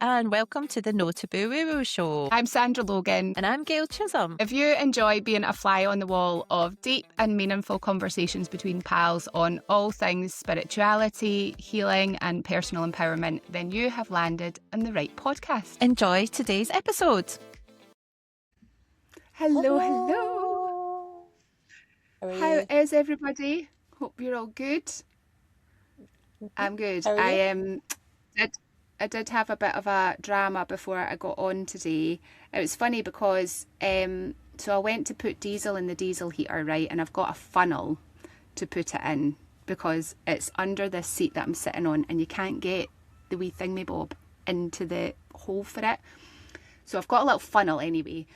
and welcome to the No Taboo Woo Show. I'm Sandra Logan. And I'm Gail Chisholm. If you enjoy being a fly on the wall of deep and meaningful conversations between pals on all things spirituality, healing and personal empowerment, then you have landed in the right podcast. Enjoy today's episode. Hello. How is everybody? Hope you're all good. I'm good. I did have a bit of a drama before I got on today. It was funny because so I went to put diesel in the diesel heater, right? And I've got a funnel to put it in because it's under this seat that I'm sitting on and you can't get the wee thingy-bob into the hole for it. So I've got a little funnel anyway.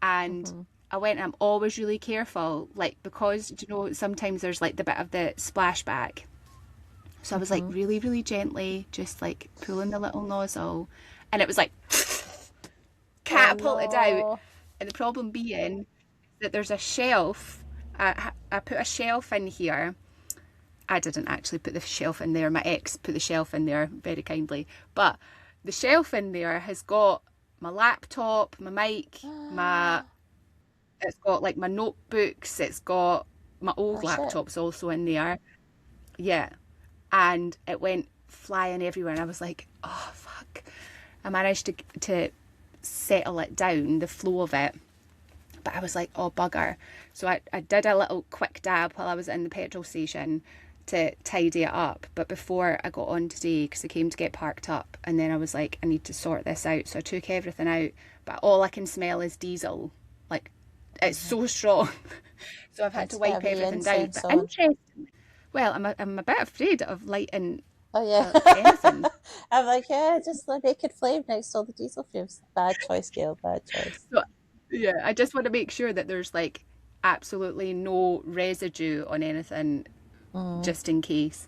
And I went and I'm always really careful, like, because, you know, sometimes there's like the bit of the splashback. So I was like really, really gently, just like pulling the little nozzle. And it was like, catapulted out. And the problem being that there's a shelf. I put a shelf in here. I didn't actually put the shelf in there. My ex put the shelf in there very kindly. But the shelf in there has got my laptop, my mic, it's got like my notebooks. It's got my old laptops also in there. Yeah. And it went flying everywhere and I was like, oh fuck. I managed to settle it down, the flow of it, but I was like, oh bugger. So I did a little quick dab while I was in the petrol station to tidy it up, but before I got on today, because I came to get parked up, and then I was like, I need to sort this out, so I took everything out, but all I can smell is diesel. Like, it's so strong. So I've had to wipe everything down. But interesting. Well, I'm a bit afraid of lighting anything. I'm like, yeah, just like make it flame next to all the diesel fumes. Bad choice, Gail, bad choice. So, yeah, I just want to make sure that there's like absolutely no residue on anything, just in case.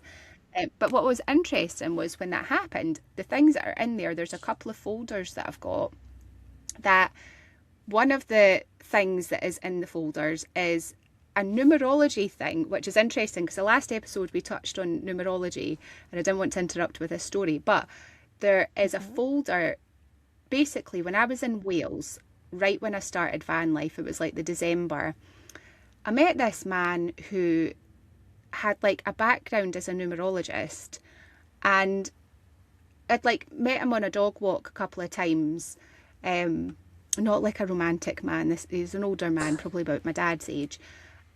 But what was interesting was when that happened, the things that are in there, there's a couple of folders that I've got, that one of the things that is in the folders is a numerology thing, which is interesting because the last episode we touched on numerology and I didn't want to interrupt with this story, but there is a folder. Basically, when I was in Wales, right when I started van life, it was like the December, I met this man who had like a background as a numerologist, and I'd like met him on a dog walk a couple of times. Not like a romantic man, he's an older man, probably about my dad's age.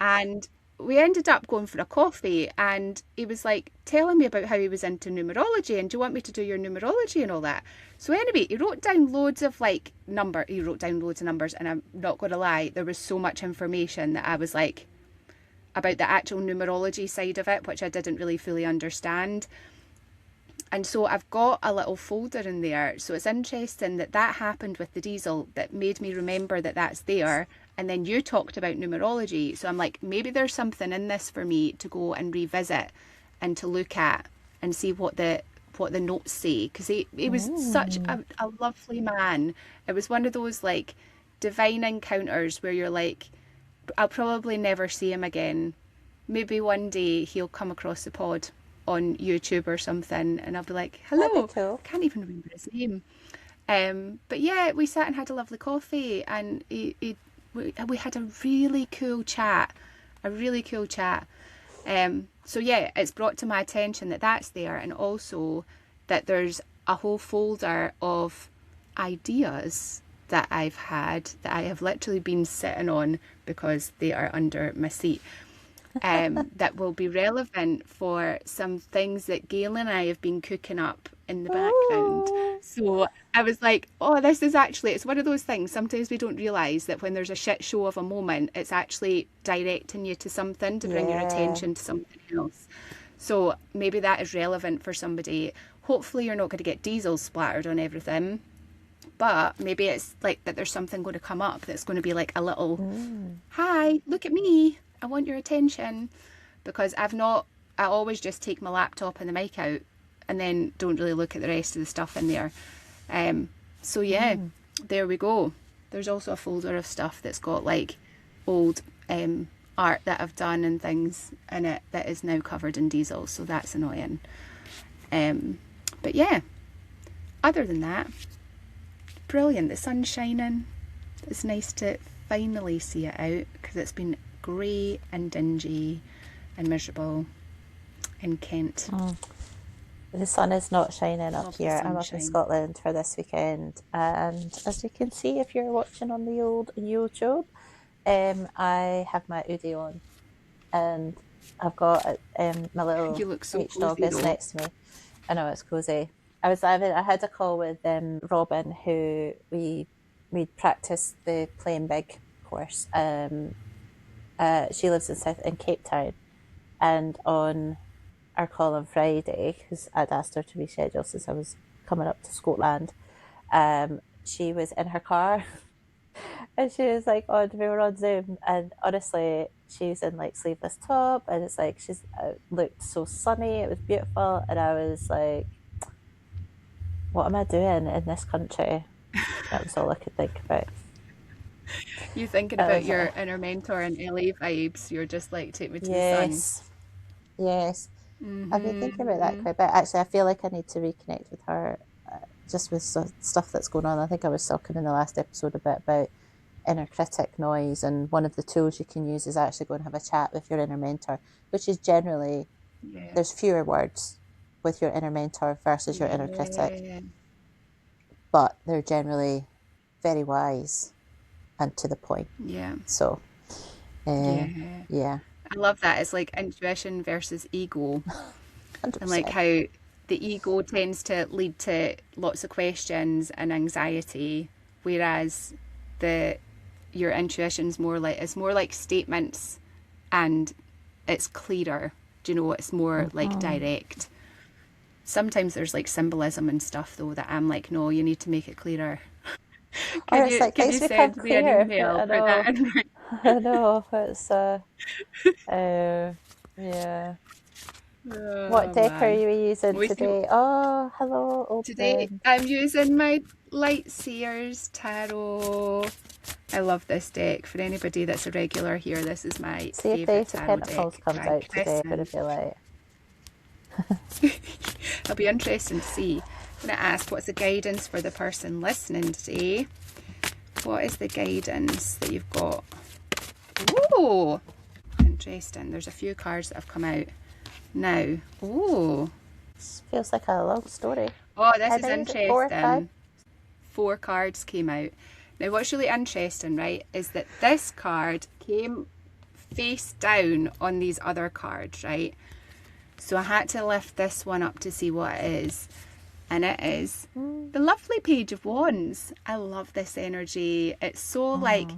And we ended up going for a coffee and he was like telling me about how he was into numerology and do you want me to do your numerology and all that. So anyway, he wrote down loads of numbers, and I'm not going to lie, there was so much information that I was like about the actual numerology side of it, which I didn't really fully understand. And so I've got a little folder in there. So it's interesting that happened with the diesel, that made me remember that that's there. And then you talked about numerology. So I'm like, maybe there's something in this for me to go and revisit and to look at and see what the notes say. Because he was such a lovely man. It was one of those like divine encounters where you're like, I'll probably never see him again. Maybe one day he'll come across the pod on YouTube or something and I'll be like, hello. Cool. I can't even remember his name. But yeah, we sat and had a lovely coffee and we had a really cool chat. So yeah, it's brought to my attention that that's there, and also that there's a whole folder of ideas that I've had that I have literally been sitting on because they are under my seat. That will be relevant for some things that Gail and I have been cooking up in the background. So I was like, oh, this is actually, it's one of those things, sometimes we don't realise that when there's a shit show of a moment, it's actually directing you to something to bring your attention to something else. So maybe that is relevant for somebody. Hopefully you're not going to get diesel splattered on everything, but maybe it's like that there's something going to come up that's going to be like a little, hi, look at me, I want your attention. Because I always just take my laptop and the mic out and then don't really look at the rest of the stuff in there. So yeah, there we go. There's also a folder of stuff that's got like old art that I've done and things in it that is now covered in diesel, so that's annoying. But yeah, other than that, brilliant. The sun's shining. It's nice to finally see it out because it's been grey and dingy and miserable in Kent. The sun is not shining Love up the here. I'm up in sunshine. Scotland for this weekend, and as you can see if you're watching on the old YouTube, I have my hoodie on, and I've got my little You look so H dog cozy is though. next to me. I know, it's cozy. I had a call with Robin, who we'd practiced the playing big course. She lives in Cape Town, and on our call on Friday, because I'd asked her to reschedule since I was coming up to Scotland, she was in her car and she was like, "Oh, we were on Zoom," and honestly, she's in like sleeveless top, and it's like she's looked so sunny. It was beautiful, and I was like, "What am I doing in this country?" That was all I could think about. You thinking I about was your like, inner mentor and LA vibes. You're just like, take me to the sun. yes, yes. I've been thinking about that Mm-hmm. quite a bit. Actually, I feel like I need to reconnect with her, just with stuff that's going on. I think I was talking in the last episode a bit about inner critic noise, and one of the tools you can use is actually go and have a chat with your inner mentor, which is generally, Yeah. there's fewer words with your inner mentor versus your inner critic, Yeah. but they're generally very wise and to the point. Yeah. So, Yeah. yeah, I love that. It's like intuition versus ego, and like 100%. how the ego tends to lead to lots of questions and anxiety, whereas the your intuition's more like it's more like statements and it's clearer. Do you know, it's more like direct. Sometimes there's like symbolism and stuff though that I'm like, no, you need to make it clearer. Or it's like Could things you become send me an clear. email? I Put that know, in. I know. It's yeah. What Oh deck are man. you using We see, today? Oh, hello, old today friend. I'm using my Light Seers tarot. I love this deck. For anybody that's a regular here, this is my See if the favourite Ace of tarot Pentacles deck comes by out today. I'm going Kristen. to be like, It'll be interesting to see. I'm going to ask, what's the guidance for the person listening today? What is the guidance that you've got? Oh, interesting. There's a few cards that have come out now. Oh, feels like a long story. oh, this How is many is it? 4 or 5? interesting. 4 cards came out. Now, what's really interesting, right, is that this card came face down on these other cards, right? So I had to lift this one up to see what it is. And it is the lovely Page of Wands. I love this energy. It's so like,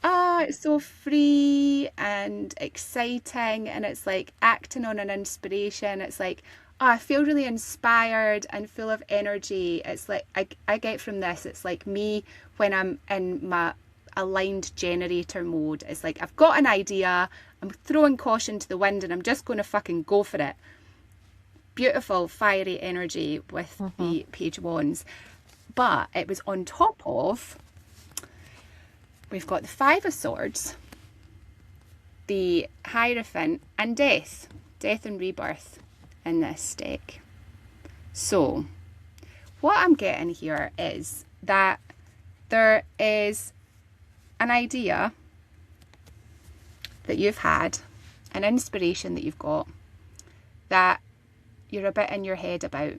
it's so free and exciting. And it's like acting on an inspiration. It's like, I feel really inspired and full of energy. It's like, I get from this, it's like me when I'm in my aligned generator mode. It's like, I've got an idea, I'm throwing caution to the wind and I'm just going to fucking go for it. Beautiful fiery energy with the Page of Wands. But it was on top of, we've got the Five of Swords, the Hierophant, and Death and Rebirth in this deck. So what I'm getting here is that there is an idea that you've had, an inspiration that you've got, that you're a bit in your head about.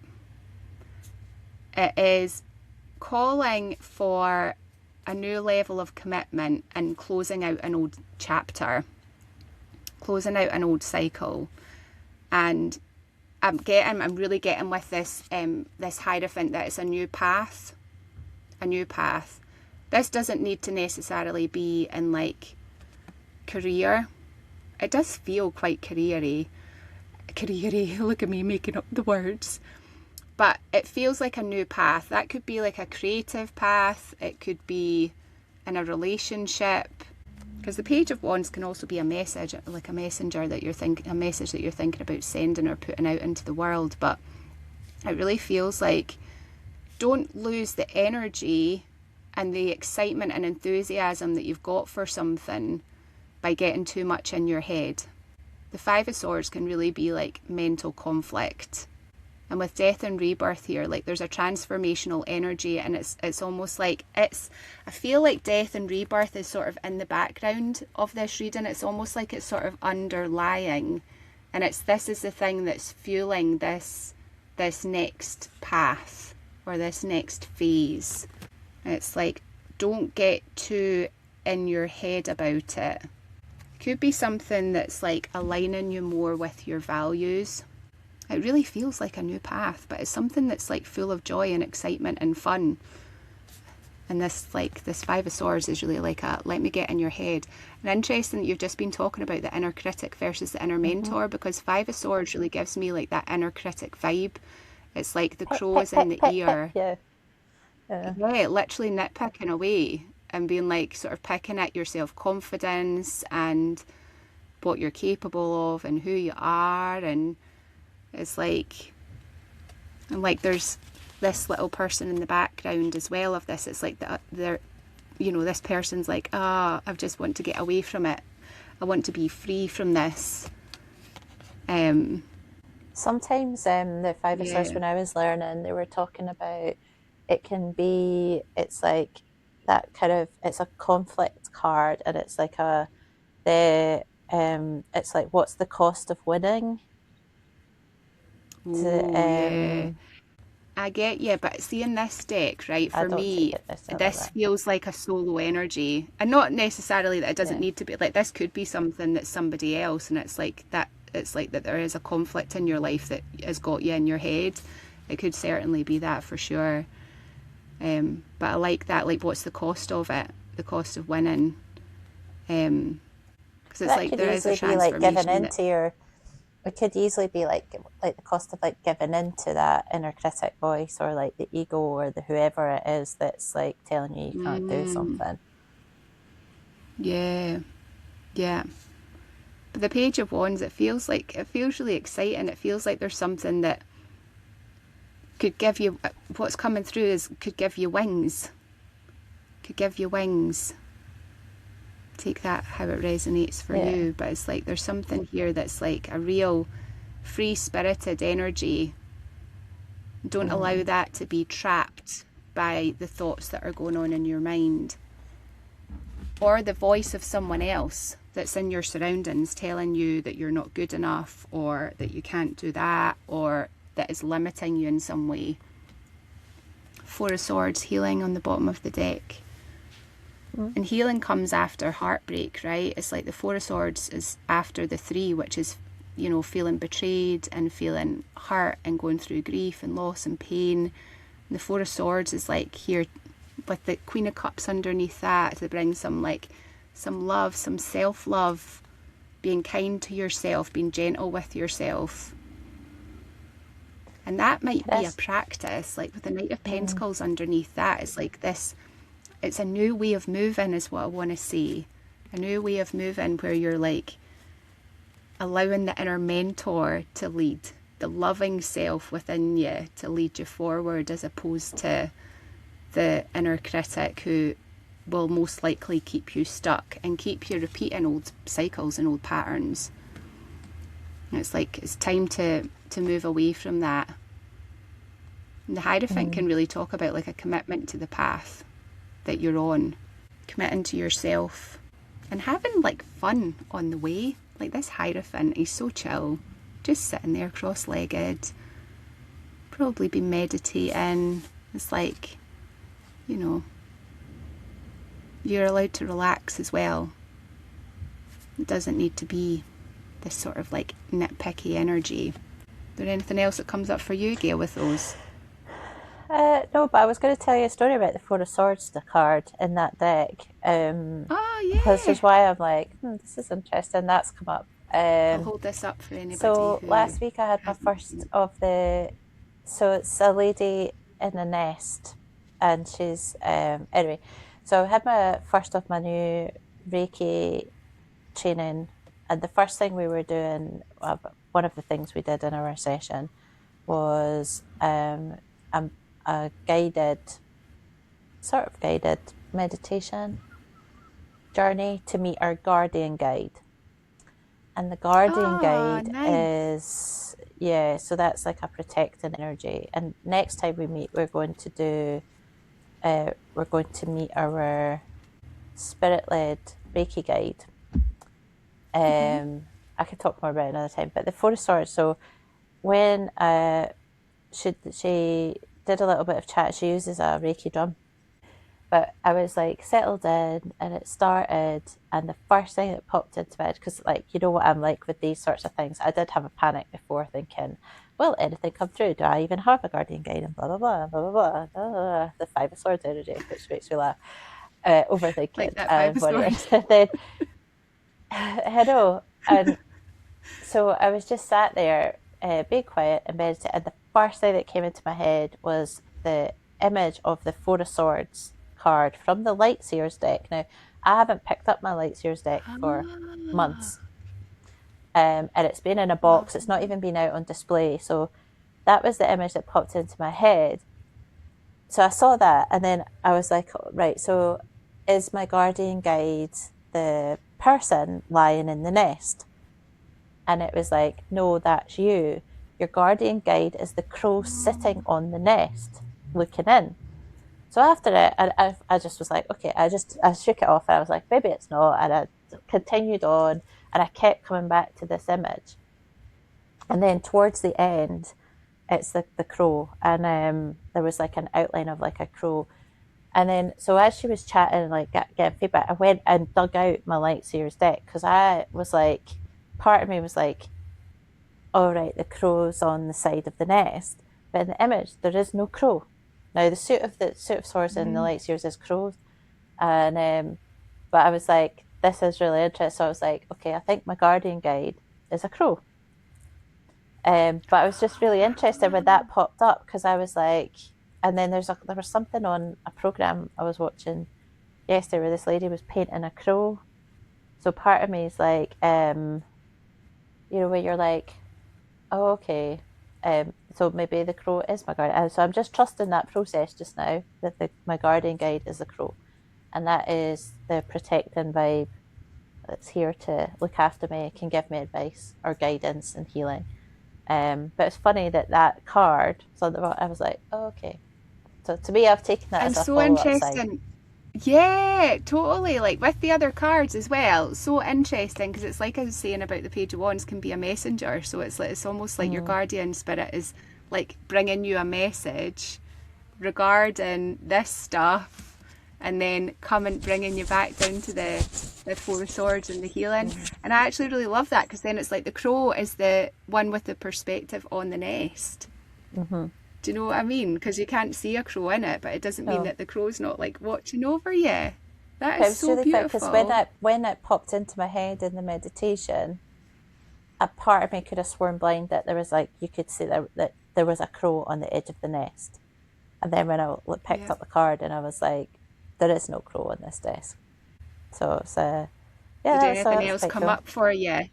It is calling for a new level of commitment and closing out an old chapter, closing out an old cycle. And I'm really getting with this this Hierophant that it's a new path. This doesn't need to necessarily be in like career. It does feel quite careery. Look at me making up the words. But it feels like a new path. That could be like a creative path. It could be in a relationship. Because the Page of Wands can also be a message, like a messenger that a message that you're thinking about sending or putting out into the world. But it really feels like, don't lose the energy and the excitement and enthusiasm that you've got for something by getting too much in your head. The Five of Swords can really be like mental conflict. And with death and rebirth here, like there's a transformational energy, and it's almost like I feel like death and rebirth is sort of in the background of this reading. It's almost like it's sort of underlying, and this is the thing that's fueling this next path or this next phase. And it's like, don't get too in your head about it. Could be something that's like aligning you more with your values. It really feels like a new path, but it's something that's like full of joy and excitement and fun. And this Five of Swords is really like let me get in your head. And interesting that you've just been talking about the inner critic versus the inner mentor, because Five of Swords really gives me like that inner critic vibe. It's like the crows in the ear. Yeah, literally nitpicking away and being like sort of picking at your self-confidence and what you're capable of and who you are. And it's like, and like there's this little person in the background as well of this. It's like this person's like, I just want to get away from it. I want to be free from this. Sometimes the Five of Swords, when I was learning, they were talking about it's like that kind of, it's a conflict card, and it's like it's like, what's the cost of winning? I get you, but seeing this deck, right, for me, this feels like a solo energy. And not necessarily that it doesn't need to be, like this could be something that's somebody else, and it's like that there is a conflict in your life that has got you in your head. It could certainly be that for sure. But I like that, like what's the cost of it? The cost of winning. Because it's like there is a transformation. Like giving into it could easily be like the cost of like giving into that inner critic voice, or like the ego, or the whoever it is that's like telling you can't do something. Yeah. But the Page of Wands, it feels really exciting. It feels like there's something that could give you, what's coming through could give you wings. Take that how it resonates for you, but it's like there's something here that's like a real free-spirited energy. Don't allow that to be trapped by the thoughts that are going on in your mind, or the voice of someone else that's in your surroundings telling you that you're not good enough, or that you can't do that, or that is limiting you in some way. Four of Swords, healing on the bottom of the deck. And healing comes after heartbreak, right? It's like the Four of Swords is after the Three, which is, feeling betrayed and feeling hurt and going through grief and loss and pain. And the Four of Swords is like here with the Queen of Cups underneath that to bring some love, some self-love, being kind to yourself, being gentle with yourself. And that might be a practice, like with the Knight of Pentacles underneath that. It's like this, it's a new way of moving is what I want to say. A new way of moving where you're like allowing the inner mentor to lead, the loving self within you to lead you forward, as opposed to the inner critic who will most likely keep you stuck and keep you repeating old cycles and old patterns. And it's like it's time to move away from that. And the Hierophant can really talk about like a commitment to the path that you're on, committing to yourself and having like fun on the way. Like this Hierophant, he's so chill, just sitting there cross-legged, probably been meditating. It's like, you're allowed to relax as well. It doesn't need to be this sort of like nitpicky energy. Is there anything else that comes up for you, Gail, with those? No, but I was going to tell you a story about the Four of Swords, the card in that deck. Because is why I'm like, this is interesting. That's come up. I'll hold this up for anybody. So last week I had my first of the. So it's a lady in a nest, and she's anyway. So I had my first of my new Reiki training, and the first thing we were doing, one of the things we did in our session, was a guided meditation journey to meet our guardian guide. And the guardian Oh, guide nice. so that's like a protecting energy. And next time we meet, we're going to meet our spirit-led Reiki guide. I could talk more about it another time, but the Four of Swords. So when she did a little bit of chat, she uses a Reiki drum. But I was like settled in, and it started, and the first thing that popped into my head, because like you know what I'm like with these sorts of things, I did have a panic before, thinking, will anything come through? Do I even have a guardian guide? And blah blah blah blah blah blah. The Five of Swords energy, which makes me laugh. Like Overthinking that Five and of whatever. Swords. Then I know, and so I was just sat there, being quiet and meditating, and the first thing that came into my head was the image of the Four of Swords card from the Light Seers deck. Now, I haven't picked up my Light Seers deck for Ah, months, and it's been in a box. It's not even been out on display. So that was the image that popped into my head. So I saw that, and then I was like, right, so is my guardian guide the person lying in the nest? And it was like, no, that's you. Your guardian guide is the crow sitting on the nest looking in. So after it, I just was like, okay, I shook it off, and I was like, maybe it's not. And I continued on, and I kept coming back to this image. And then towards the end, it's the crow, and there was like an outline of like a crow. And then, so as she was chatting, like getting feedback, I went and dug out my Light Seers deck, because I was like, part of me was like, all right, the crow's on the side of the nest, but in the image there is no crow. Now the suit of swords in the Light Seers is crows, and but I was like, this is really interesting. So I was like, okay, I think my guardian guide is a crow. But I was just really interested when that popped up, because I was like, and then there was something on a program I was watching yesterday where this lady was painting a crow. So part of me is like, where you're like, oh, okay. So maybe the crow is my guardian. So I'm just trusting that process just now, that my guardian guide is the crow. And that is the protecting vibe that's here to look after me, can give me advice or guidance and healing. But it's funny that card, so I was like, oh, okay. So to me, I've taken that and as a so follow-up sign. interesting. Yeah, totally. Like with the other cards as well. So interesting because it's like I was saying about the Page of Wands can be a messenger. So it's almost like your guardian spirit is like bringing you a message regarding this stuff, and then bringing you back down to the Four of Swords and the healing. And I actually really love that because then it's like the crow is the one with the perspective on the nest. Do you know what I mean? Because you can't see a crow in it, but it doesn't mean Oh, that the crow's not like watching over you. That but is it was so really funny because beautiful. when it popped into my head in the meditation, a part of me could have sworn blind that there was like, you could see that there was a crow on the edge of the nest. And then when I picked Yeah. up the card, and I was like, there is no crow on this desk. So it's Did that anything was else quite come cool. up for you?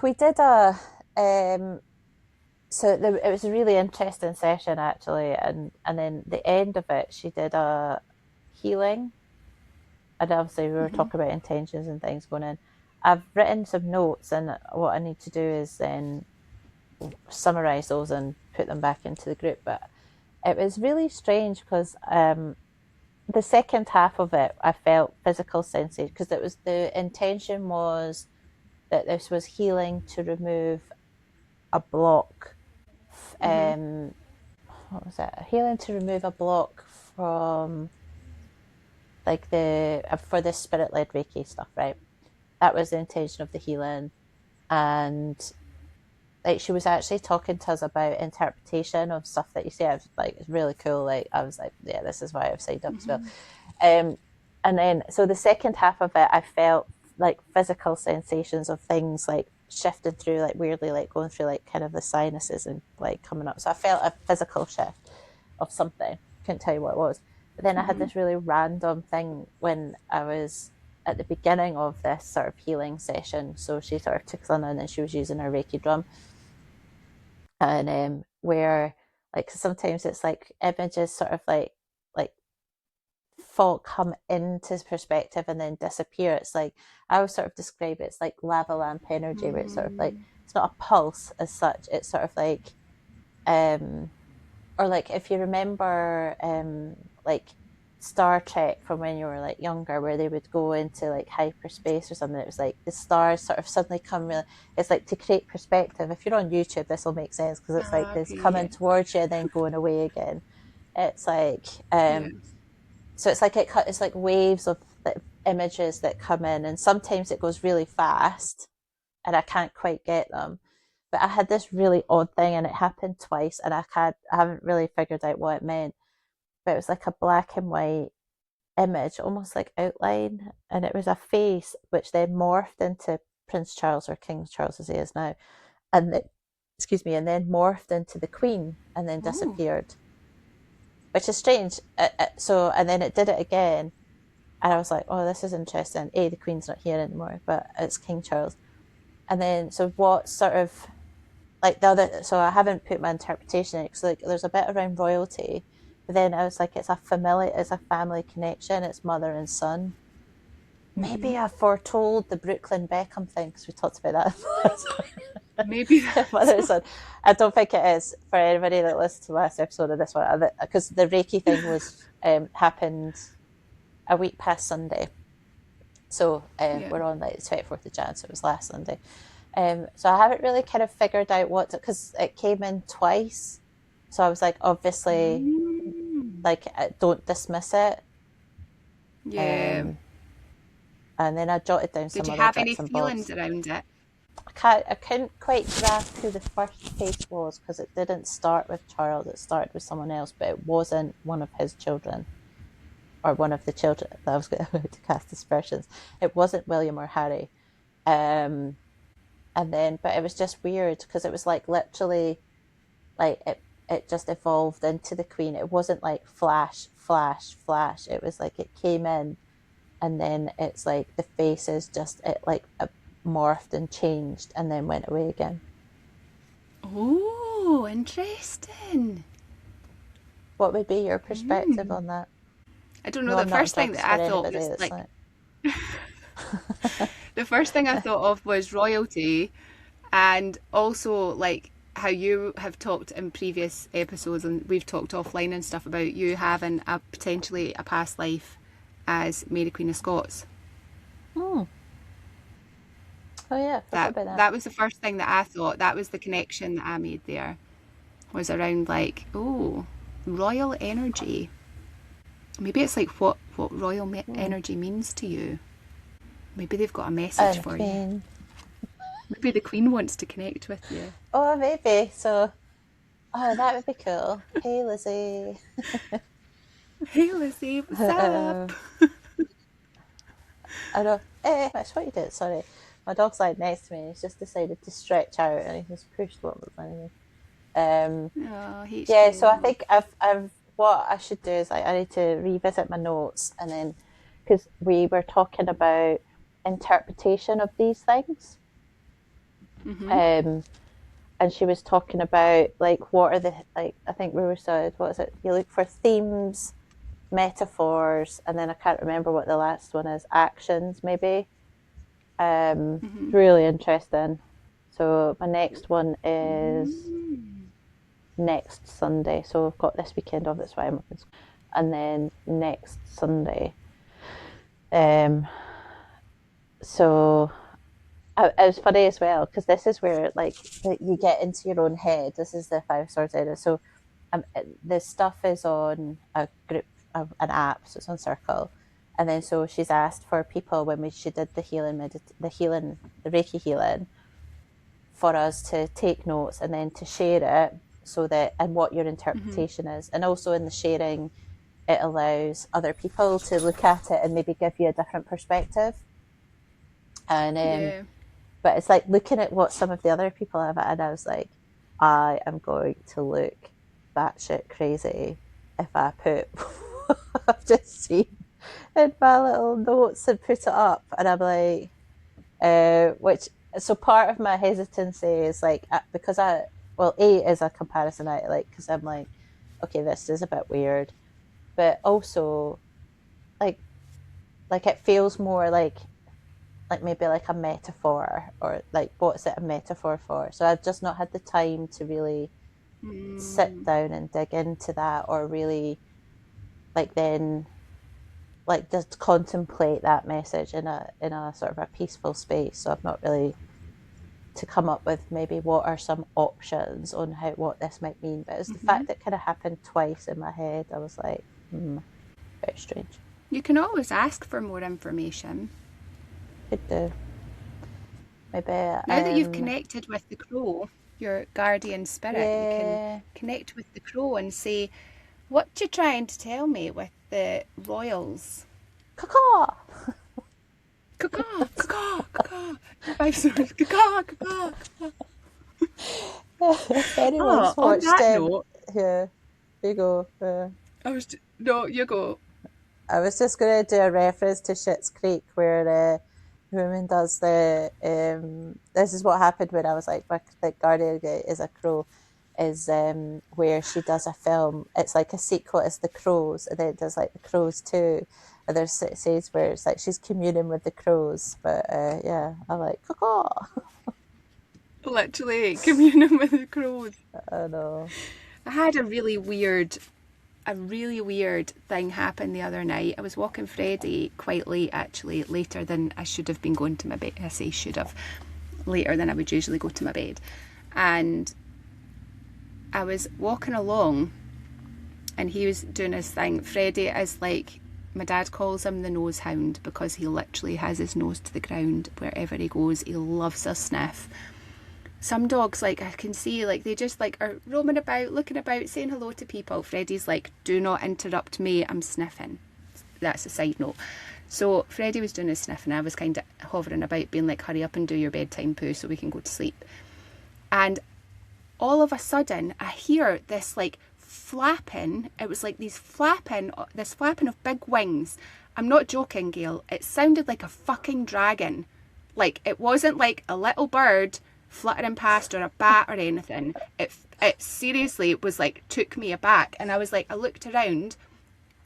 We did a so it was a really interesting session actually, and then the end of it, she did a healing, and obviously we were talking about intentions and things going in. I've written some notes, and what I need to do is then summarize those and put them back into the group. But it was really strange because the second half of it, I felt physical sensation, because it was, the intention was that this was healing to remove a block. Um, what was it? Healing to remove a block from like the for this spirit led Reiki stuff, right? That was the intention of the healing, and like she was actually talking to us about interpretation of stuff that you say. I was like, it's really cool. Like I was like, yeah, this is why I've signed up as well. Um, and then so the second half of it, I felt like physical sensations of things like shifting through, like weirdly, like going through like kind of the sinuses and like coming up. So I felt a physical shift of something. Couldn't tell you what it was. But then I had this really random thing when I was at the beginning of this sort of healing session. So she sort of took us on, and then she was using her Reiki drum, and where like sometimes it's like images sort of like thought come into perspective and then disappear. It's like, I always sort of describe it, it's like lava lamp energy, where it's sort of like, it's not a pulse as such, it's sort of like, or like if you remember like Star Trek from when you were like younger, where they would go into like hyperspace or something, it was like the stars sort of suddenly come really, it's like to create perspective. If you're on YouTube, this will make sense, because it's like it's coming towards you and then going away again. It's like so it's like it's like waves of images that come in, and sometimes it goes really fast and I can't quite get them. But I had this really odd thing, and it happened twice, and I haven't really figured out what it meant. But it was like a black and white image, almost like outline, and it was a face which then morphed into Prince Charles, or King Charles as he is now, and excuse me, and then morphed into the Queen and then disappeared, which is strange. So, and then it did it again, and I was like, oh, this is interesting. The Queen's not here anymore, but it's King Charles. And then, so what sort of, like the other, so I haven't put my interpretation in it, because like there's a bit around royalty, but then I was like, it's a family connection, it's mother and son. Maybe I foretold the Brooklyn Beckham thing, because we talked about that. Maybe mother and son. I don't think it is, for anybody that listened to the last episode of this one, because the Reiki thing was happened a week past Sunday. So we're on like the 24th of Jan, so it was last Sunday. So I haven't really kind of figured out what, because it came in twice. So I was like, obviously, like, don't dismiss it. Yeah. And then I jotted down some Did you other have bits any and feelings bobs. around it? I couldn't quite grasp who the first face was, because it didn't start with Charles, it started with someone else, but it wasn't one of his children. Or one of the children that I was going to cast aspersions. It wasn't William or Harry. And then, but it was just weird, because it was like literally, like it just evolved into the Queen. It wasn't like flash, flash, flash. It was like it came in, and then it's like the faces just, it like morphed and changed and then went away again. Oh, interesting. What would be your perspective on that? I don't know. The first thing that I thought was like the first thing I thought of was royalty, and also like how you have talked in previous episodes, and we've talked offline and stuff, about you having potentially a past life as Mary Queen of Scots. Oh yeah, that was the first thing that I thought. That was the connection that I made there, was around like, oh, royal energy. Maybe it's like what royal energy means to you. Maybe they've got a message for you. Maybe the Queen wants to connect with you. Oh, maybe. So, that would be cool. Hey, Lizzie. Hey, Lizzie, what's up? I know. That's what you did. Sorry. My dog's like next to me, and he's just decided to stretch out, and he just pushed what was anyway. Yeah, so I think I've what I should do is I need to revisit my notes, and then, because we were talking about interpretation of these things, and she was talking about like what are the, like, I think we were said, what is it, you look for themes, metaphors, and then I can't remember what the last one is, actions maybe. Really interesting. So my next one is next Sunday, so I've got this weekend off, that's why I'm looking, and then next Sunday. So it was funny as well, because this is where like you get into your own head. This is the 5 Swords Edit. So the stuff is on a group, an app, so it's on Circle. And then so she's asked for people, when she did the Reiki healing, for us to take notes and then to share it, so that, and what your interpretation is. And also in the sharing, it allows other people to look at it and maybe give you a different perspective. And but it's like looking at what some of the other people have, and I was like, I am going to look batshit crazy if I put what I've just seen in my little notes and put it up. And I'm like, which, so part of my hesitancy is like, because A is a comparison, I like, because I'm like, okay, this is a bit weird, but also like it feels more like maybe like a metaphor, or like what's it a metaphor for. So I've just not had the time to really sit down and dig into that, or really like then like just contemplate that message in a sort of a peaceful space. So I've not really to come up with maybe what are some options on how what this might mean. But it's the fact that it kind of happened twice in my head. I was like, very strange. You can always ask for more information. Could do. Maybe Now that you've connected with the crow, your guardian spirit, you can connect with the crow and say, what you trying to tell me with the royals? caw. Caw, caw, caw. 5 swords. Caw, caw, caw. If anyone's on watched that note, yeah, you go. No, you go. I was just going to do a reference to Schitt's Creek where the woman does the this is what happened when I was like, the guardian is a crow, is where she does a film. It's like a sequel as The Crows, and then it does like The Crows 2, and there's scenes where it's like she's communing with the crows. But yeah, I like caw. Literally communing with the crows. I know. I had a really weird thing happen the other night. I was walking Freddie quite late, actually, later than I should have been going to my bed. I say should have, later than I would usually go to my bed. And I was walking along and he was doing his thing. Freddie is like, my dad calls him the nose hound because he literally has his nose to the ground wherever he goes. He loves a sniff. Some dogs, like, I can see, like, they just, like, are roaming about, looking about, saying hello to people. Freddie's like, do not interrupt me, I'm sniffing. That's a side note. So Freddie was doing his sniffing. I was kind of hovering about, being like, hurry up and do your bedtime poo so we can go to sleep. And all of a sudden, I hear this, like, flapping. It was like this flapping of big wings. I'm not joking, Gail. It sounded like a fucking dragon. Like, it wasn't like a little bird fluttering past or a bat or anything. It seriously was like, took me aback. And I was like, I looked around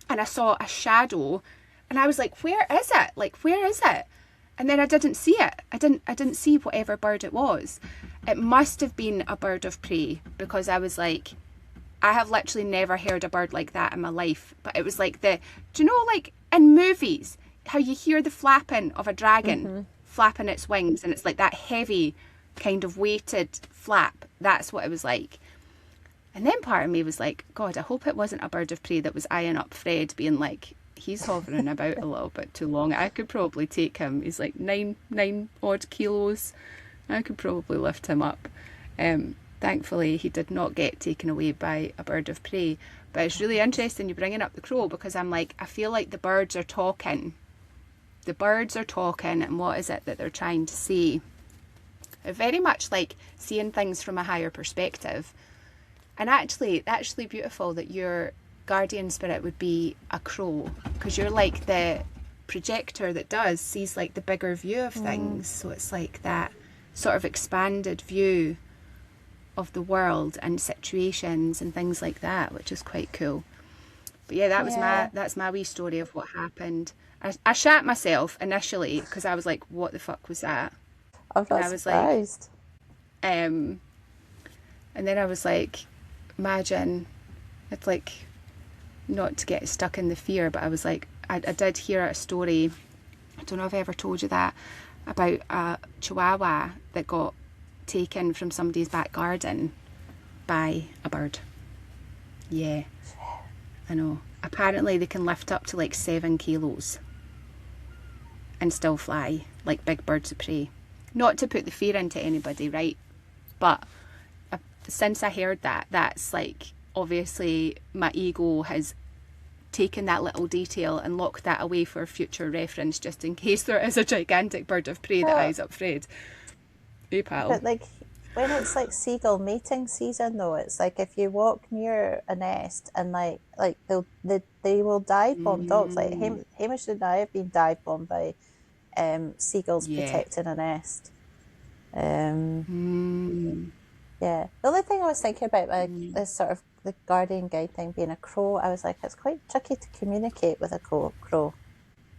and I saw a shadow and I was like, where is it? Like, where is it? And then I didn't see it. I didn't see whatever bird it was. It must have been a bird of prey, because I was like, I have literally never heard a bird like that in my life. But it was like do you know, like in movies, how you hear the flapping of a dragon flapping its wings, and it's like that heavy kind of weighted flap. That's what it was like. And then part of me was like, God, I hope it wasn't a bird of prey that was eyeing up Fred, being like, he's hovering about a little bit too long. I could probably take him. He's like nine odd kilos. I could probably lift him up. Thankfully, he did not get taken away by a bird of prey. But it's really interesting you bringing up the crow, because I'm like, I feel like the birds are talking. The birds are talking, and what is it that they're trying to say? They're very much like seeing things from a higher perspective. And actually, actually beautiful that your guardian spirit would be a crow, because you're like the projector that sees like the bigger view of things. So it's like that sort of expanded view of the world and situations and things like that, which is quite cool. But yeah, that's my wee story of what happened. I shat myself initially because I was like, what the fuck was that? I'm not surprised. And then I was like, imagine, it's like, not to get stuck in the fear, but I was like, I did hear a story, I don't know if I ever told you that, about a chihuahua that got taken from somebody's back garden by a bird. Yeah, I know. Apparently they can lift up to like 7 kilos and still fly like big birds of prey. Not to put the fear into anybody, right? But since I heard that, that's like, obviously my ego has taken that little detail and locked that away for future reference, just in case there is a gigantic bird of prey that eyes up Fred. Hey, pal. But like, when it's like seagull mating season, though, it's like if you walk near a nest and like they will dive bomb dogs. Like Hamish and I have been dive bombed by seagulls protecting a nest. Yeah. The only thing I was thinking about, like this sort of the guardian guide thing being a crow, I was like, it's quite tricky to communicate with a crow.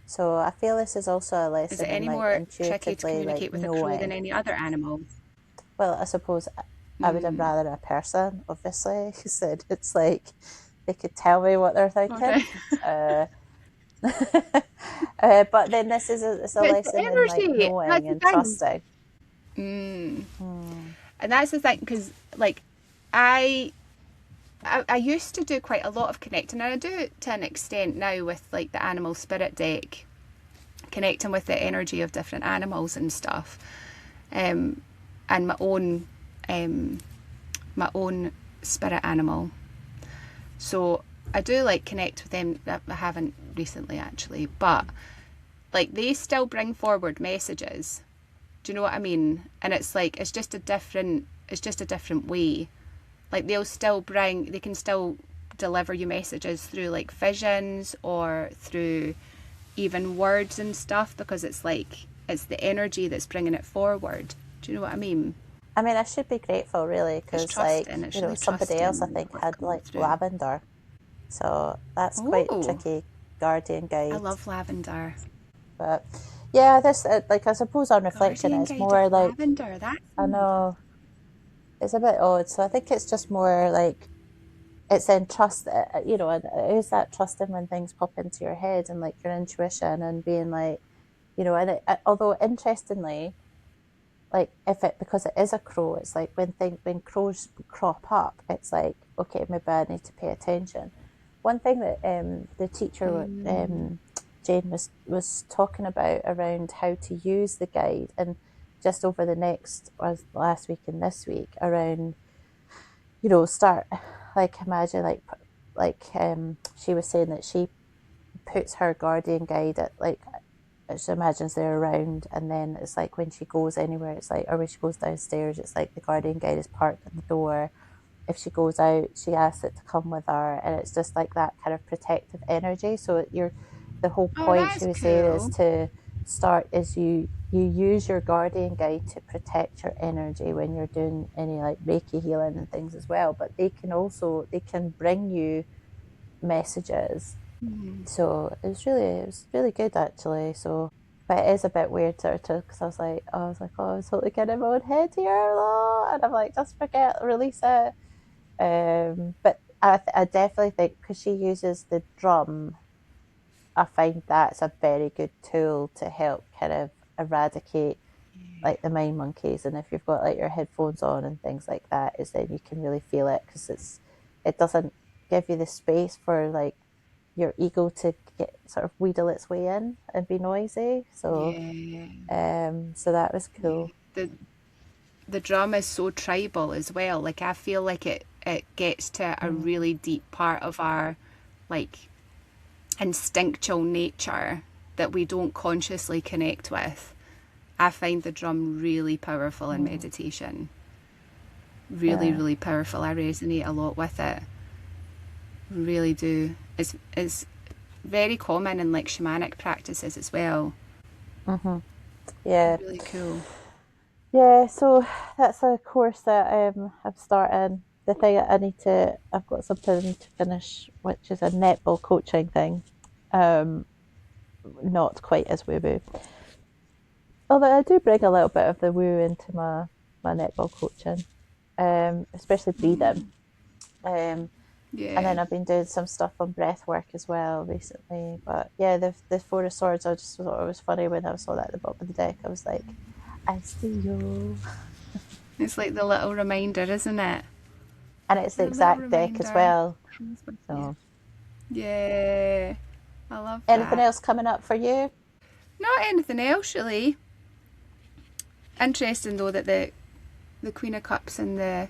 So I feel this is also a Is it lesson in any like more tricky to intuitively like communicate with a crow than knowing. any other animal? Well, I suppose I would have rather a person, obviously. You said it's like they could tell me what they're All thinking. right. But then this is it's a But it's the lesson in like energy. That's knowing the and thing. trusting. And that's the thing, because like I I used to do quite a lot of connecting, and I do it to an extent now with like the animal spirit deck, connecting with the energy of different animals and stuff, and my own spirit animal. So I do like connect with them. I haven't recently actually, but like they still bring forward messages. Do you know what I mean? And it's like it's just a different way. Like they can still deliver you messages through like visions or through even words and stuff, because it's like it's the energy that's bringing it forward. Do you know what I mean? I mean, I should be grateful, really, It's because like trusting. It's you know, really somebody else I trusting think what's had coming like through. lavender, so that's quite Oh, tricky guardian I guide. love lavender. But yeah, this like I suppose on reflection, Guardian it's guide of more like lavender. That's I know it's a bit odd. So I think it's just more like it's in trust, you know, and it is that trusting when things pop into your head and like your intuition and being like, you know, and although interestingly, like if it because it is a crow, it's like when crows crop up, it's like okay, maybe I need to pay attention. One thing that the teacher Jane was talking about around how to use the guide, and just over the next or last week and this week around, you know, start like imagine she was saying that she puts her guardian guide at like she imagines they're around, and then it's like when she goes anywhere, it's like, or when she goes downstairs, it's like the guardian guide is parked at the door. If she goes out, she asks it to come with her, and it's just like that kind of protective energy. So you're the whole Oh, point she that's was saying is cool. to start is you use your guardian guide to protect your energy when you're doing any like Reiki healing and things as well. But they can bring you messages. So it was really good actually. So, but it is a bit weird sort of because oh, I was totally getting in my own head here, though, and I'm like, just forget, release it. But I definitely think because she uses the drum, I find that's a very good tool to help kind of eradicate like the mind monkeys. And if you've got like your headphones on and things like that, is then you can really feel it because it doesn't give you the space for like your ego to get sort of wheedle its way in and be noisy. So Yeah. so that was cool. The the drum is so tribal as well. Like I feel like it gets to a really deep part of our like instinctual nature that we don't consciously connect with. I find the drum really powerful in meditation. Really, Yeah. really powerful. I resonate a lot with it. Really do. It's very common in like shamanic practices as well. Yeah. Really cool. Yeah, so that's a course that I'm starting. The thing I've got something to finish, which is a netball coaching thing. Not quite as woo woo. Although I do bring a little bit of the woo into my netball coaching, especially breathing. Um, and Yeah. then I've been doing some stuff on breath work as well recently. But yeah, the Four of Swords, I just thought it was funny when I saw that at the bottom of the deck. I was like, I see you. It's like the little reminder, isn't it? And it's the The little exact deck as reminder. well. Yeah. So, Yeah. I love anything that. else coming up for you? Not anything else really. Interesting though that the Queen of Cups and the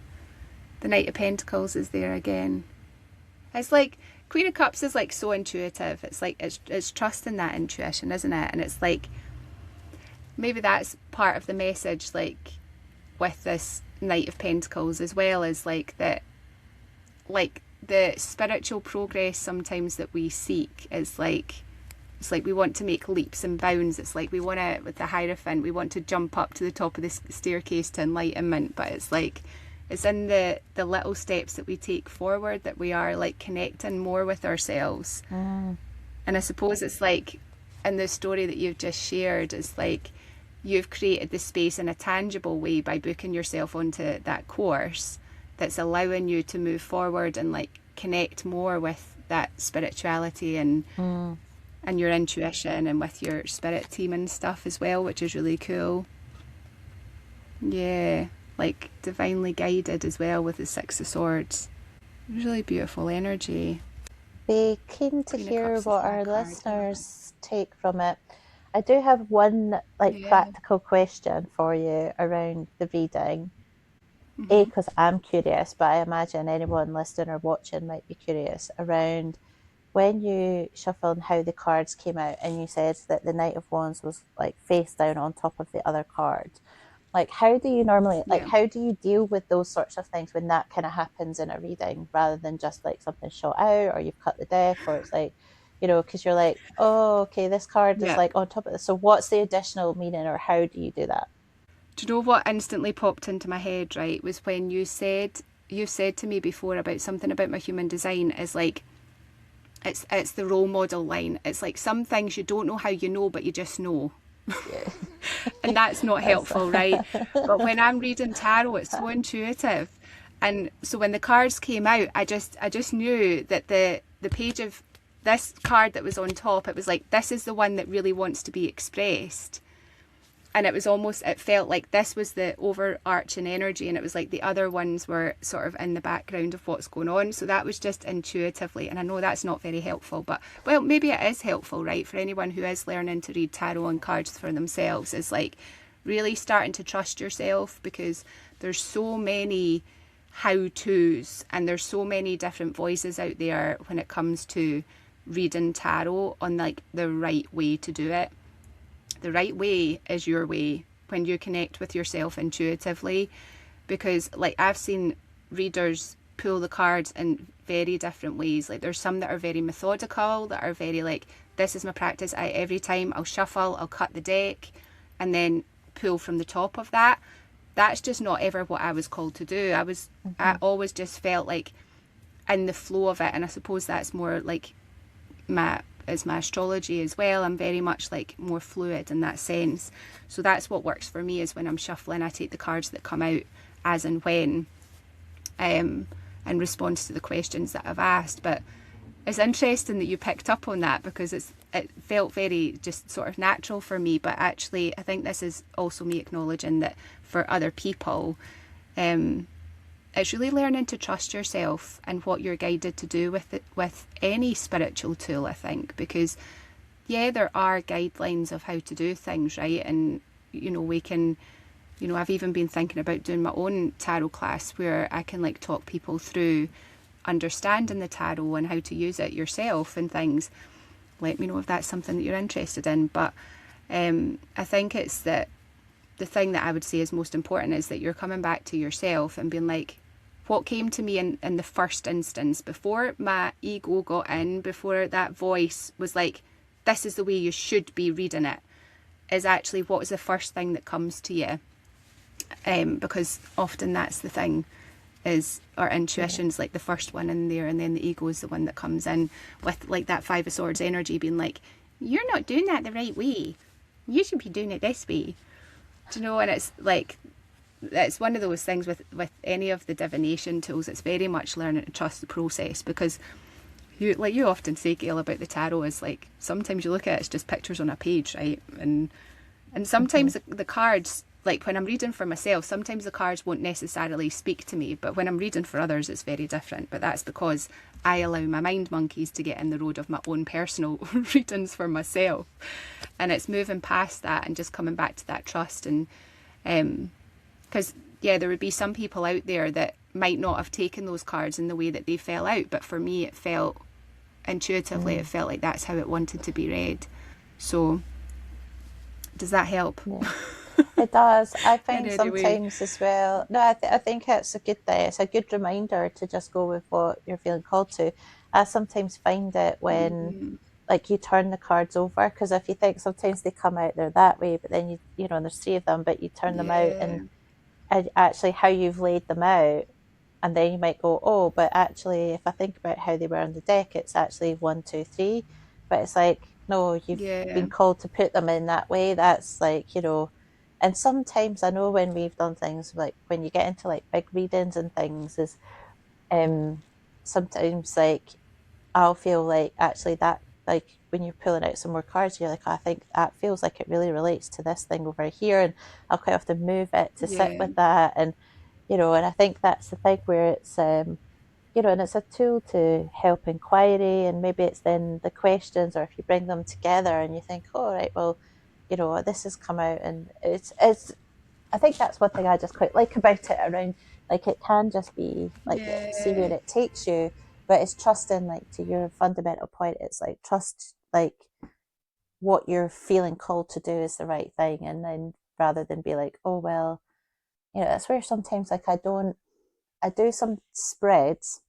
Knight of Pentacles is there again. It's like Queen of Cups is like so intuitive. It's like it's trusting that intuition, isn't it? And it's like maybe that's part of the message, like with this Knight of Pentacles as well, as like that, like the spiritual progress sometimes that we seek is like it's like we want to make leaps and bounds. It's like we want to, with the Hierophant, we want to jump up to the top of the staircase to enlightenment, but it's like it's in the little steps that we take forward that we are like connecting more with ourselves. And I suppose it's like And the story that you've just shared is like you've created the space in a tangible way by booking yourself onto that course that's allowing you to move forward and like connect more with that spirituality and your intuition and with your spirit team and stuff as well, which is really cool. Yeah, like divinely guided as well with the Six of Swords. Really beautiful energy. Be keen to Queen of hear Cups is what my our card. listeners take from it. I do have one like Yeah. practical question for you around the reading. A, because I'm curious, but I imagine anyone listening or watching might be curious around when you shuffle and how the cards came out, and you said that the Knight of Wands was like face down on top of the other card. Like, how do you normally, like, Yeah. how do you deal with those sorts of things when that kind of happens in a reading, rather than just like something shot out or you've cut the deck, or it's like, you know, because you're like, oh, okay, this card is Yeah. like on top of this. So what's the additional meaning, or how do you do that? Do you know what instantly popped into my head, right, was when you said to me before about something about my human design is like, it's the role model line. It's like some things you don't know how you know, but you just know. Yeah. And that's not helpful, right? But when I'm reading tarot, it's so intuitive. And so when the cards came out, I just knew that the page of this card that was on top, it was like, this is the one that really wants to be expressed. And it felt like this was the overarching energy, and it was like the other ones were sort of in the background of what's going on. So that was just intuitively, and I know that's not very helpful, but well, maybe it is helpful, right? For anyone who is learning to read tarot and cards for themselves, is like really starting to trust yourself, because there's so many how-tos and there's so many different voices out there when it comes to reading tarot on like the right way to do it. The right way is your way when you connect with yourself intuitively, because like I've seen readers pull the cards in very different ways. Like there's some that are very methodical, that are very like, this is my practice. Every time I'll shuffle, I'll cut the deck and then pull from the top of that. That's just not ever what I was called to do. I always just felt like in the flow of it, and I suppose that's more like my astrology as well. I'm very much like more fluid in that sense. So that's what works for me, is when I'm shuffling, I take the cards that come out as and when, in response to the questions that I've asked. But it's interesting that you picked up on that, because it felt very just sort of natural for me. But actually I think this is also me acknowledging that for other people, it's really learning to trust yourself and what you're guided to do with any spiritual tool, I think, because yeah, there are guidelines of how to do things, right? And you know, we can, you know, I've even been thinking about doing my own tarot class where I can like talk people through understanding the tarot and how to use it yourself and things. Let me know if that's something that you're interested in. But I think it's that the thing that I would say is most important is that you're coming back to yourself and being like, what came to me in the first instance, before my ego got in, before that voice was like, this is the way you should be reading it, is actually what is the first thing that comes to you. Because often that's the thing, is our intuition's like the first one in there, and then the ego is the one that comes in with like that Five of Swords energy being like, you're not doing that the right way. You should be doing it this way. Do you know? And it's like, it's one of those things with any of the divination tools. It's very much learning to trust the process, because you often say, Gail, about the tarot, is like sometimes you look at it, it's just pictures on a page, right? And sometimes the cards, like when I'm reading for myself, sometimes the cards won't necessarily speak to me, but when I'm reading for others, it's very different. But that's because I allow my mind monkeys to get in the road of my own personal readings for myself, and it's moving past that and just coming back to that trust. And because yeah, there would be some people out there that might not have taken those cards in the way that they fell out, but for me it felt intuitively, it felt like that's how it wanted to be read. So does that help? Yeah. It does. I find Anyway. sometimes as well, no, I think it's a good thing. It's a good reminder to just go with what you're feeling called to. I sometimes find it when like you turn the cards over, because if you think sometimes they come out, they're that way, but then you know, and there's three of them, but you turn them out and actually how you've laid them out, and then you might go, oh, but actually if I think about how they were on the deck, it's actually 1, 2, 3. but it's like, no, you've Yeah. been called to put them in that way. That's like, and sometimes I know when we've done things like when you get into like big readings and things, is sometimes like I'll feel like actually that, like when you're pulling out some more cards, you're like, oh, I think that feels like it really relates to this thing over here, and I'll quite often move it to sit Yeah. with that, and and I think that's the thing where it's and it's a tool to help inquiry, and maybe it's then the questions, or if you bring them together and you think, oh right, well, this has come out, and it's I think that's one thing I just quite like about it, around like it can just be like see where Yeah. it takes you, but it's trusting, like to your fundamental point, it's like trust like what you're feeling called to do is the right thing, and then rather than be like, oh well, that's where sometimes like I do some spreads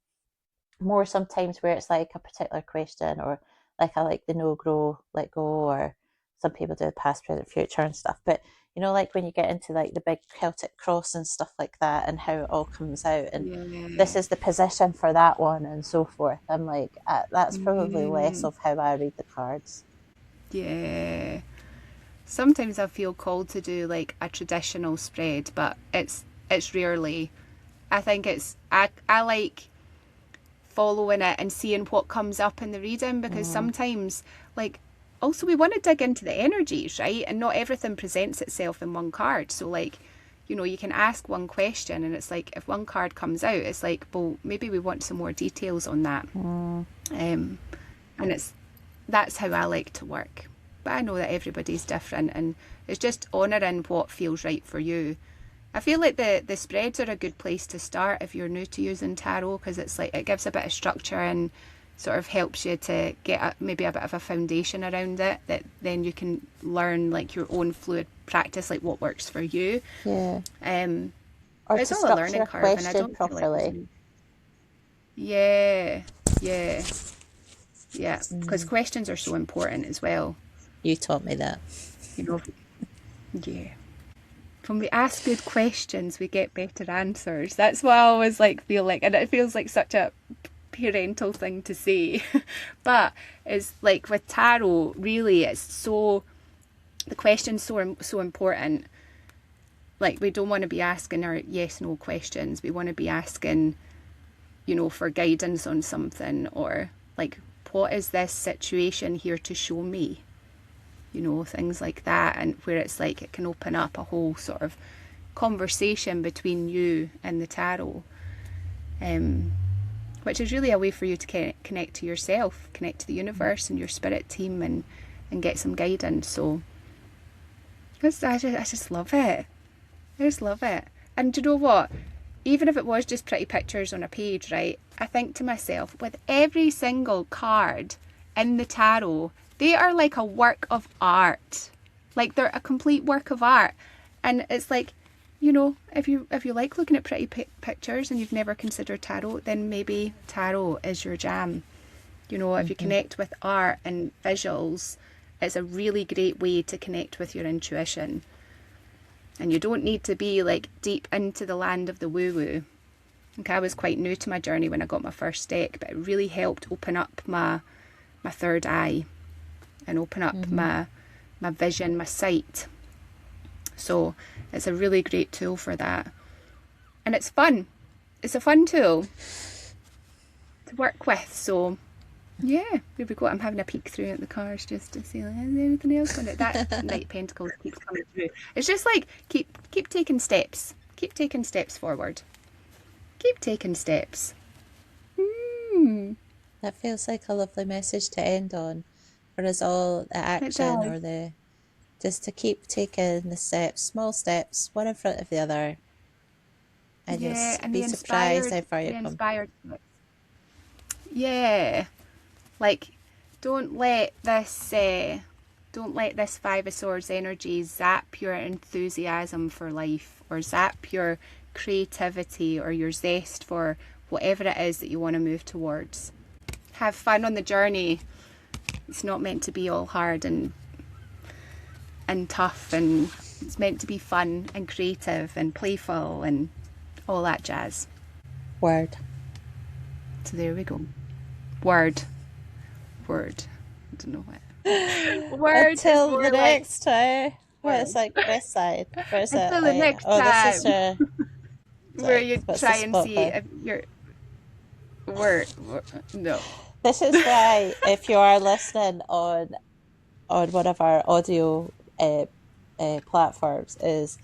more sometimes where it's like a particular question, or like I like the no grow let go, or some people do the past present future and stuff, but like when you get into like the big Celtic cross and stuff like that, and how it all comes out, and this Yeah. is the position for that one and so forth, I'm like, that's probably less Mm, of how I read the cards. yeah. Sometimes I feel called to do like a traditional spread, but it's rarely. I think I like following it and seeing what comes up in the reading, because sometimes like also we want to dig into the energies, right? And not everything presents itself in one card. So like, you can ask one question and it's like if one card comes out, it's like, well, maybe we want some more details on that. And that's how I like to work. But I know that everybody's different, and it's just honouring what feels right for you. I feel like the spreads are a good place to start if you're new to using tarot, because it's like it gives a bit of structure and sort of helps you to get maybe a bit of a foundation around it, that then you can learn like your own fluid practice, like what works for you. Yeah. Or But it's to all a structure learning a curve, and I question don't feel like properly. yeah, yeah, yeah, because questions are so important as well. You taught me that. You know, yeah. When we ask good questions, we get better answers. That's what I always like feel like, and it feels like such a parental thing to say. But it's like with tarot, really, the question's so important. Like we don't want to be asking our yes no questions. We want to be asking, for guidance on something, or like, what is this situation here to show me? Things like that, and where it's like it can open up a whole sort of conversation between you and the tarot, which is really a way for you to connect to yourself, connect to the universe and your spirit team, and get some guidance. So I just love it. I just love it. And do you know what? Even if it was just pretty pictures on a page, right? I think to myself, with every single card in the tarot, they are like a work of art. Like they're a complete work of art. And it's like, if you like looking at pretty pictures and you've never considered tarot, then maybe tarot is your jam. If you connect with art and visuals, it's a really great way to connect with your intuition. And you don't need to be like deep into the land of the woo-woo. Like I was quite new to my journey when I got my first deck, but it really helped open up my third eye and open up my vision, my sight. So it's a really great tool for that. And it's fun. It's a fun tool to work with. So yeah, there we go. I'm having a peek through at the cards just to see, like, is there anything else on it? That Knight of Pentacles keeps coming through. It's just like keep taking steps. Keep taking steps forward. Keep taking steps. That feels like a lovely message to end on, for us all, the action, or just to keep taking the steps, small steps, one in front of the other, and you'll and be surprised how far you come. inspired. Yeah, like don't let this Five of Swords energy zap your enthusiasm for life, or zap your creativity, or your zest for whatever it is that you want to move towards. Have fun on the journey. It's not meant to be all hard and tough, and it's meant to be fun and creative and playful and all that jazz. Word. So there we go. Word. I don't know what. Word is Until more the like next time. Where it's like this side. Where's it? until the next This is time, where you what's try the and see spot if you're word. No. This is why, if you are listening on one of our audio platforms, is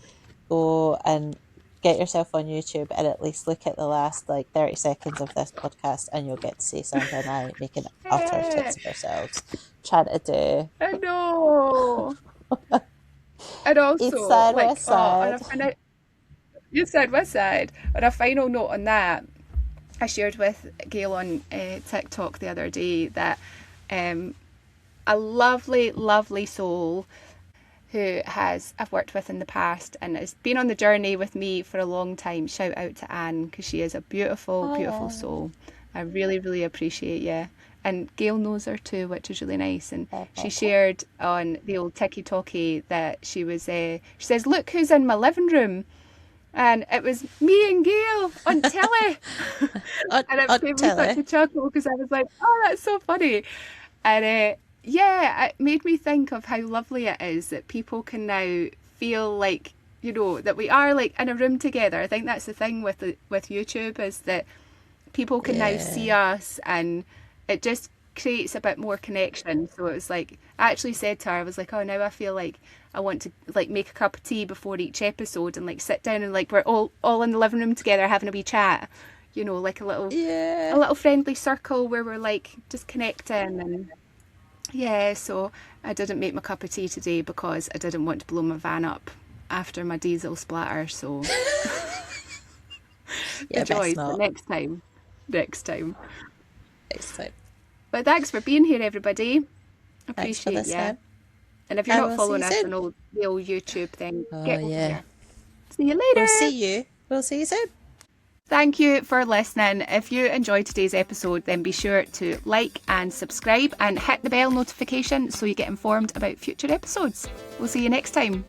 go and get yourself on YouTube and at least look at the last like 30 seconds of this podcast, and you'll get to see Sandra and I making utter tits of ourselves, trying to do I know. And each also, side, like, west on side. a you said west side. On a final note on that, I shared with Gail on TikTok the other day that a lovely, lovely soul who I've worked with in the past and has been on the journey with me for a long time. Shout out to Anne, because she is a beautiful, beautiful soul. I really, really appreciate you. And Gail knows her too, which is really nice. And she shared on the old Tiki Talkie that she says, look who's in my living room. And it was me and Gail on telly. And it gave me such a chuckle because I was like, oh, that's so funny. And yeah, it made me think of how lovely it is that people can now feel like, you know, that we are like in a room together. I think that's the thing with YouTube, is that people can now see us, and it just creates a bit more connection. So it was like, I actually said to her, I was like, oh, now I feel like I want to like make a cup of tea before each episode and like sit down and like we're all in the living room together having a wee chat, you know, like a little friendly circle where we're like just connecting. And so I didn't make my cup of tea today because I didn't want to blow my van up after my diesel splatter. So the joys, but next time. But thanks for being here, everybody. Appreciate you. And if you're not following us on the old YouTube thing, get over here. See you later. We'll see you soon. Thank you for listening. If you enjoyed today's episode, then be sure to like and subscribe and hit the bell notification so you get informed about future episodes. We'll see you next time.